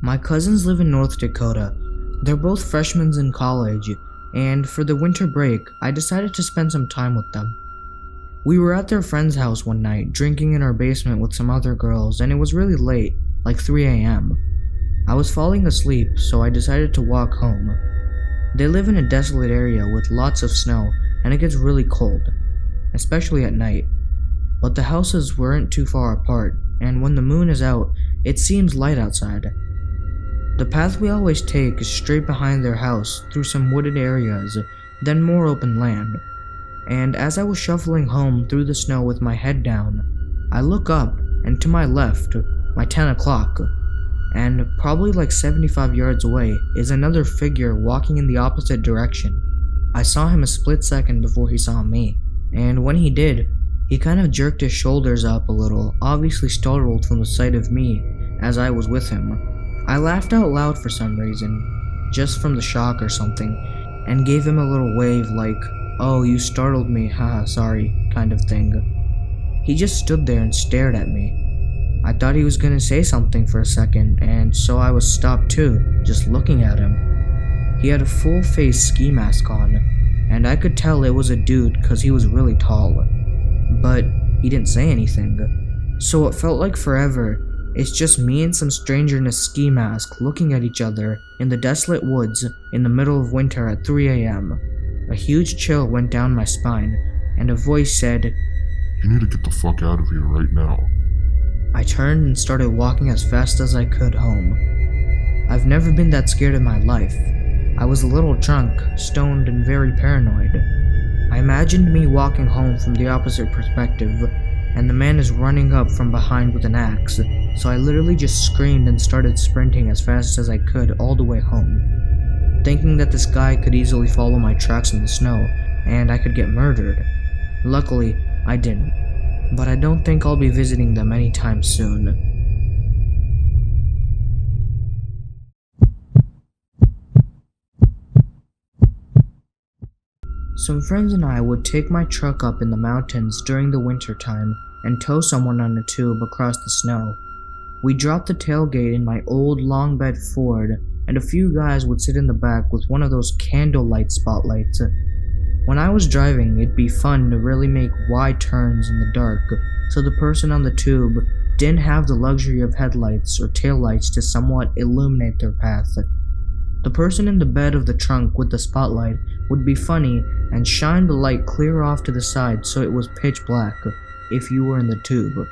My cousins live in North Dakota. They're both freshmen in college, and for the winter break, I decided to spend some time with them. We were at their friend's house one night, drinking in our basement with some other girls, and it was really late, like 3 a.m. I was falling asleep, so I decided to walk home. They live in a desolate area with lots of snow, and it gets really cold, especially at night. But the houses weren't too far apart, and when the moon is out, it seems light outside. The path we always take is straight behind their house through some wooded areas, then more open land. And as I was shuffling home through the snow with my head down, I look up, and to my left, my 10 o'clock, and probably like 75 yards away is another figure walking in the opposite direction. I saw him a split second before he saw me, and when he did, he kind of jerked his shoulders up a little, obviously startled from the sight of me as I was with him. I laughed out loud for some reason, just from the shock or something, and gave him a little wave like, "Oh, you startled me, haha, sorry," kind of thing. He just stood there and stared at me. I thought he was gonna say something for a second, and so I was stopped too, just looking at him. He had a full face ski mask on, and I could tell it was a dude cause he was really tall. But he didn't say anything, so it felt like forever. It's just me and some stranger in a ski mask looking at each other in the desolate woods in the middle of winter at 3 a.m. A huge chill went down my spine, and a voice said, "You need to get the fuck out of here right now." I turned and started walking as fast as I could home. I've never been that scared in my life. I was a little drunk, stoned, and very paranoid. I imagined me walking home from the opposite perspective, and the man is running up from behind with an axe, so I literally just screamed and started sprinting as fast as I could all the way home, thinking that this guy could easily follow my tracks in the snow, and I could get murdered. Luckily, I didn't, but I don't think I'll be visiting them anytime soon. Some friends and I would take my truck up in the mountains during the winter time and tow someone on a tube across the snow. We dropped the tailgate in my old long bed Ford, and a few guys would sit in the back with one of those candlelight spotlights. When I was driving, it'd be fun to really make wide turns in the dark, so the person on the tube didn't have the luxury of headlights or taillights to somewhat illuminate their path. The person in the bed of the trunk with the spotlight would be funny and shine the light clear off to the side so it was pitch black if you were in the tube.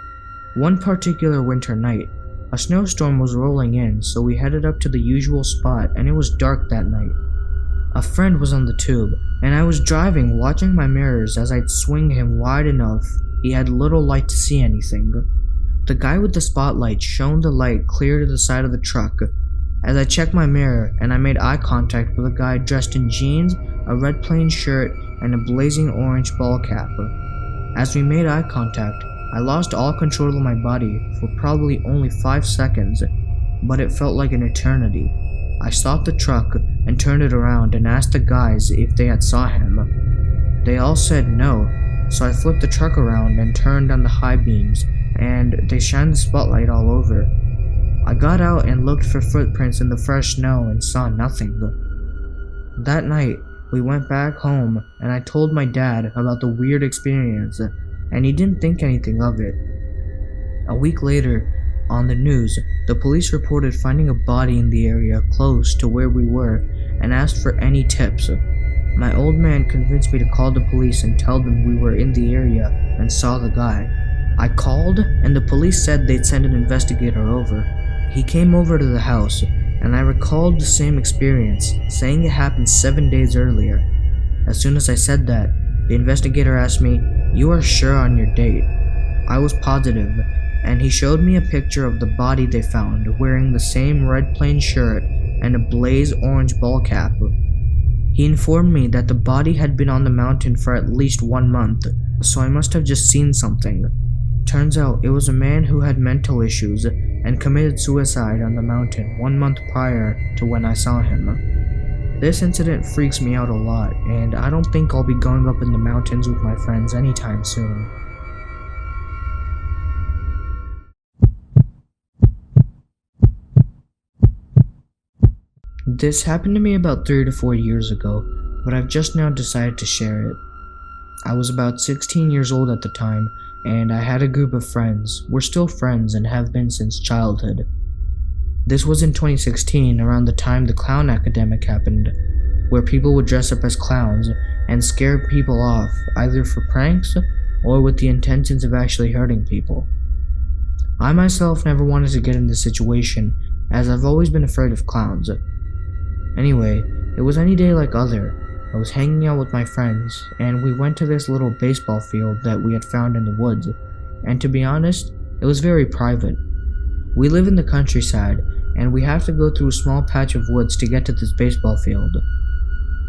One particular winter night, a snowstorm was rolling in, so we headed up to the usual spot and it was dark that night. A friend was on the tube, and I was driving watching my mirrors as I'd swing him wide enough he had little light to see anything. The guy with the spotlight shone the light clear to the side of the truck. As I checked my mirror and I made eye contact with a guy dressed in jeans, a red plain shirt, and a blazing orange ball cap. As we made eye contact, I lost all control of my body for probably only 5 seconds, but it felt like an eternity. I stopped the truck and turned it around and asked the guys if they had saw him. They all said no, so I flipped the truck around and turned on the high beams, and they shined the spotlight all over. I got out and looked for footprints in the fresh snow and saw nothing. That night, we went back home and I told my dad about the weird experience, and he didn't think anything of it. A week later, on the news, the police reported finding a body in the area close to where we were and asked for any tips. My old man convinced me to call the police and tell them we were in the area and saw the guy. I called, and the police said they'd send an investigator over. He came over to the house, and I recalled the same experience, saying it happened 7 days earlier. As soon as I said that, the investigator asked me, "You are sure on your date?" I was positive, and he showed me a picture of the body they found wearing the same red plain shirt and a blaze orange ball cap. He informed me that the body had been on the mountain for at least 1 month, so I must have just seen something. Turns out it was a man who had mental issues and committed suicide on the mountain 1 month prior to when I saw him. This incident freaks me out a lot, and I don't think I'll be going up in the mountains with my friends anytime soon. This happened to me about 3 to 4 years ago, but I've just now decided to share it. I was about 16 years old at the time, and I had a group of friends. We're still friends and have been since childhood. This was in 2016, around the time the clown epidemic happened, where people would dress up as clowns and scare people off, either for pranks or with the intentions of actually hurting people. I myself never wanted to get in this situation, as I've always been afraid of clowns. Anyway, it was any day like other. I was hanging out with my friends, and we went to this little baseball field that we had found in the woods, and to be honest, it was very private. We live in the countryside, and we have to go through a small patch of woods to get to this baseball field.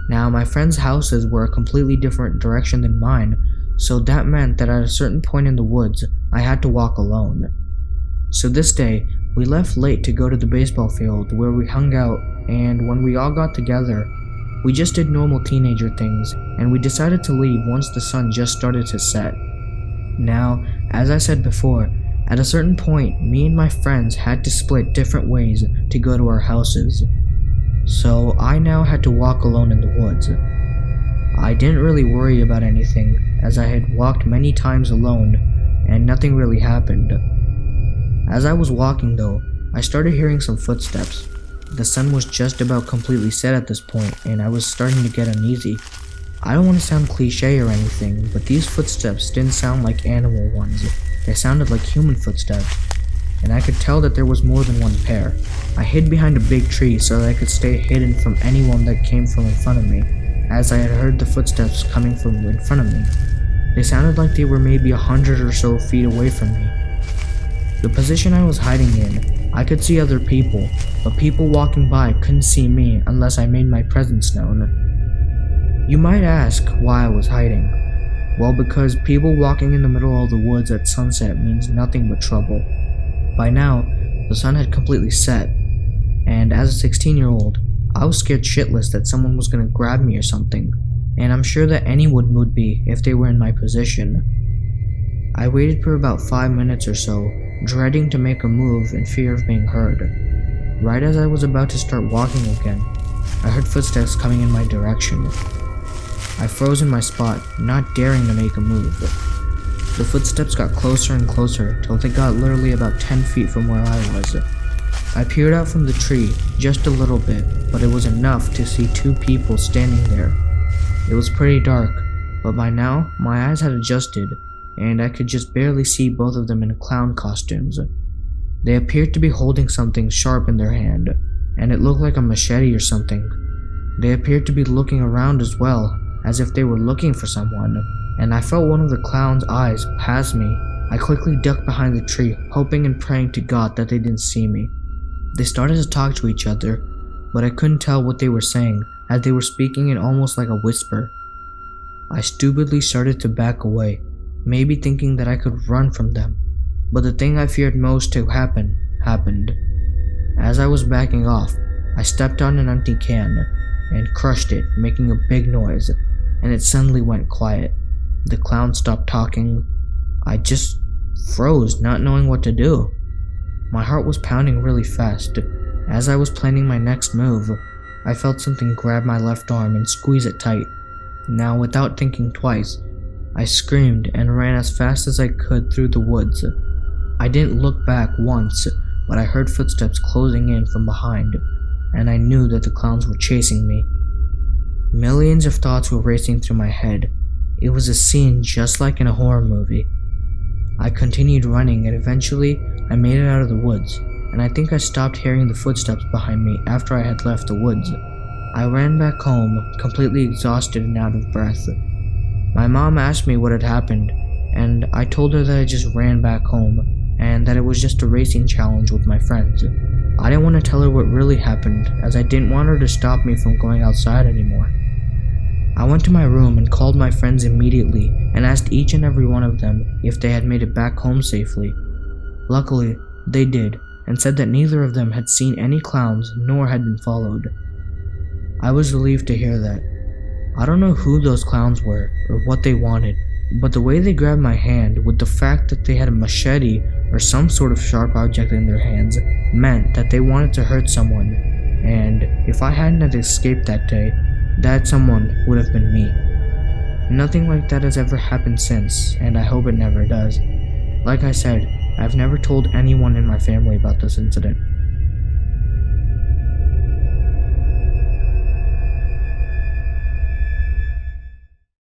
Now, my friends' houses were a completely different direction than mine, so that meant that at a certain point in the woods, I had to walk alone. So this day, we left late to go to the baseball field where we hung out, and when we all got together, we just did normal teenager things, and we decided to leave once the sun just started to set. Now, as I said before, at a certain point, me and my friends had to split different ways to go to our houses. So I now had to walk alone in the woods. I didn't really worry about anything, as I had walked many times alone, and nothing really happened. As I was walking though, I started hearing some footsteps. The sun was just about completely set at this point, and I was starting to get uneasy. I don't want to sound cliche or anything, but these footsteps didn't sound like animal ones. They sounded like human footsteps, and I could tell that there was more than one pair. I hid behind a big tree so that I could stay hidden from anyone that came from in front of me, as I had heard the footsteps coming from in front of me. They sounded like they were maybe 100 or so feet away from me. The position I was hiding in, I could see other people, but people walking by couldn't see me unless I made my presence known. You might ask why I was hiding. Well, because people walking in the middle of the woods at sunset means nothing but trouble. By now, the sun had completely set, and as a 16-year-old, I was scared shitless that someone was going to grab me or something, and I'm sure that anyone would be if they were in my position. I waited for about 5 minutes or so, dreading to make a move in fear of being heard. Right as I was about to start walking again, I heard footsteps coming in my direction. I froze in my spot, not daring to make a move. The footsteps got closer and closer till they got literally about 10 feet from where I was. I peered out from the tree just a little bit, but it was enough to see two people standing there. It was pretty dark, but by now my eyes had adjusted, and I could just barely see both of them in clown costumes. They appeared to be holding something sharp in their hand, and it looked like a machete or something. They appeared to be looking around as well, as if they were looking for someone, and I felt one of the clown's eyes pass me. I quickly ducked behind the tree, hoping and praying to God that they didn't see me. They started to talk to each other, but I couldn't tell what they were saying, as they were speaking in almost like a whisper. I stupidly started to back away, maybe thinking that I could run from them, but the thing I feared most to happen, happened. As I was backing off, I stepped on an empty can and crushed it, making a big noise, and it suddenly went quiet. The clown stopped talking. I just froze, not knowing what to do. My heart was pounding really fast. As I was planning my next move, I felt something grab my left arm and squeeze it tight. Now, without thinking twice, I screamed and ran as fast as I could through the woods. I didn't look back once, but I heard footsteps closing in from behind, and I knew that the clowns were chasing me. Millions of thoughts were racing through my head. It was a scene just like in a horror movie. I continued running, and eventually I made it out of the woods, and I think I stopped hearing the footsteps behind me after I had left the woods. I ran back home, completely exhausted and out of breath. My mom asked me what had happened, and I told her that I just ran back home, and that it was just a racing challenge with my friends. I didn't want to tell her what really happened, as I didn't want her to stop me from going outside anymore. I went to my room and called my friends immediately and asked each and every one of them if they had made it back home safely. Luckily, they did, and said that neither of them had seen any clowns nor had been followed. I was relieved to hear that. I don't know who those clowns were or what they wanted, but the way they grabbed my hand with the fact that they had a machete or some sort of sharp object in their hands meant that they wanted to hurt someone. and if I hadn't had escaped that day, that someone would have been me. Nothing like that has ever happened since, and I hope it never does. Like I said, I've never told anyone in my family about this incident.